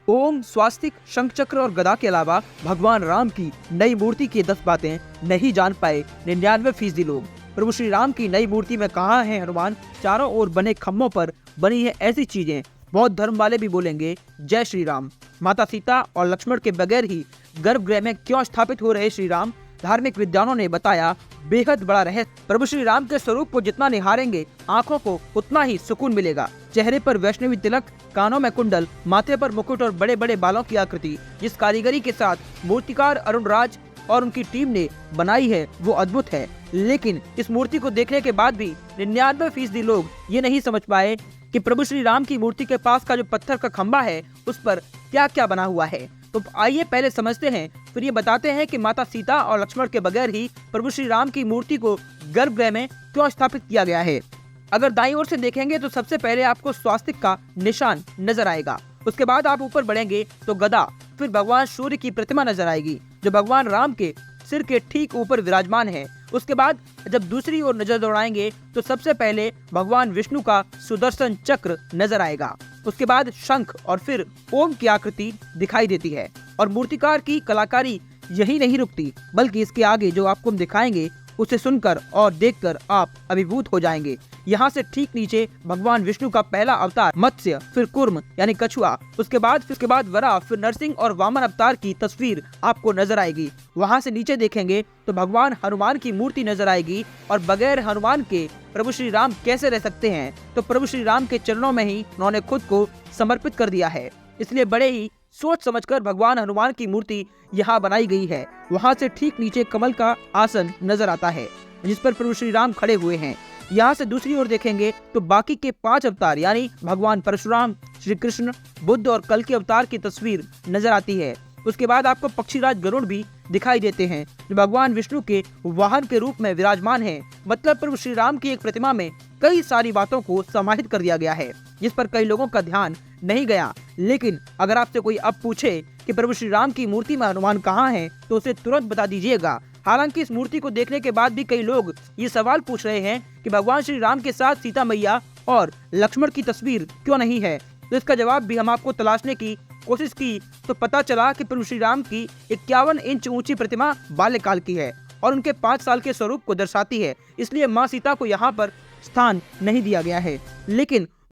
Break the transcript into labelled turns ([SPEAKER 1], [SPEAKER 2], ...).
[SPEAKER 1] ओम, स्वास्तिक, शंख चक्र और गदा के अलावा भगवान राम की नई मूर्ति की 10 बातें नहीं जान पाए 99% लोग। प्रभु श्री राम की नई मूर्ति में कहाँ है हनुमान? चारों ओर बने खम्भों पर बनी है ऐसी चीजें बौद्ध धर्म वाले भी बोलेंगे जय श्री राम। माता सीता और लक्ष्मण के बगैर ही गर्भगृह में क्यों स्थापित हो रहे श्री राम? धार्मिक विद्वानों ने बताया बेहद बड़ा रहस्य। प्रभु श्री राम के स्वरूप को जितना निहारेंगे आंखों को उतना ही सुकून मिलेगा। चेहरे पर वैष्णवी तिलक, कानों में कुंडल, माथे पर मुकुट और बड़े बड़े बालों की आकृति जिस कारीगरी के साथ मूर्तिकार अरुण राज और उनकी टीम ने बनाई है वो अद्भुत है। लेकिन इस मूर्ति को देखने के बाद भी 99% लोग ये नहीं समझ पाए कि प्रभु श्री राम की मूर्ति के पास का जो पत्थर का खंबा है उस पर क्या क्या बना हुआ है। तो आइए पहले समझते हैं, फिर ये बताते हैं कि माता सीता और लक्ष्मण के बगैर ही प्रभु श्री राम की मूर्ति को गर्भगृह में क्यों स्थापित किया गया है। अगर दाईं ओर से देखेंगे तो सबसे पहले आपको स्वास्तिक का निशान नजर आएगा। उसके बाद आप ऊपर बढ़ेंगे तो गदा, फिर भगवान सूर्य की प्रतिमा नजर आएगी जो भगवान राम के सिर के ठीक ऊपर विराजमान है। उसके बाद जब दूसरी ओर नजर दौड़ाएंगे तो सबसे पहले भगवान विष्णु का सुदर्शन चक्र नजर आएगा। उसके बाद शंख और फिर ओम की आकृति दिखाई देती है। और मूर्तिकार की कलाकारी यही नहीं रुकती, बल्कि इसके आगे जो आपको हम दिखाएंगे उसे सुनकर और देखकर आप अभिभूत हो जाएंगे। यहाँ से ठीक नीचे भगवान विष्णु का पहला अवतार मत्स्य, फिर कुर्म यानी कछुआ, उसके बाद वराह, फिर नरसिंह और वामन अवतार की तस्वीर आपको नजर आएगी। वहाँ से नीचे देखेंगे तो भगवान हनुमान की मूर्ति नजर आएगी। और बगैर हनुमान के प्रभु श्री राम कैसे रह सकते हैं? तो प्रभु श्री राम के चरणों में ही उन्होंने खुद को समर्पित कर दिया है। इसलिए बड़े ही सोच समझकर भगवान हनुमान की मूर्ति यहाँ बनाई गई है। वहाँ से ठीक नीचे कमल का आसन नजर आता है जिस पर प्रभु श्री राम खड़े हुए हैं। यहाँ से दूसरी ओर देखेंगे तो बाकी के 5 अवतार यानी भगवान परशुराम, श्री कृष्ण, बुद्ध और कल के अवतार की तस्वीर नजर आती है। उसके बाद आपको पक्षीराज गरुड़ भी दिखाई देते हैं जो भगवान विष्णु के वाहन के रूप में विराजमान है। मतलब प्रभु श्री राम की एक प्रतिमा में कई सारी बातों को समाहित कर दिया गया है जिस पर कई लोगों का ध्यान नहीं गया। लेकिन अगर आपसे कोई अब पूछे कि प्रभु श्री राम की मूर्ति में हनुमान कहाँ है तो उसे तुरंत बता दीजिएगा। हालांकि इस मूर्ति को देखने के बाद भी कई लोग ये सवाल पूछ रहे हैं कि भगवान श्री राम के साथ सीता मैया और लक्ष्मण की तस्वीर क्यों नहीं है। तो इसका जवाब भी हम आपको तलाशने की कोशिश की तो पता चला कि प्रभु श्री राम की 51 इंच ऊंची प्रतिमा बाल्यकाल की है और उनके 5 साल के स्वरूप को दर्शाती है। इसलिए माँ सीता को यहाँ पर स्थान नहीं दिया गया है। लेकिन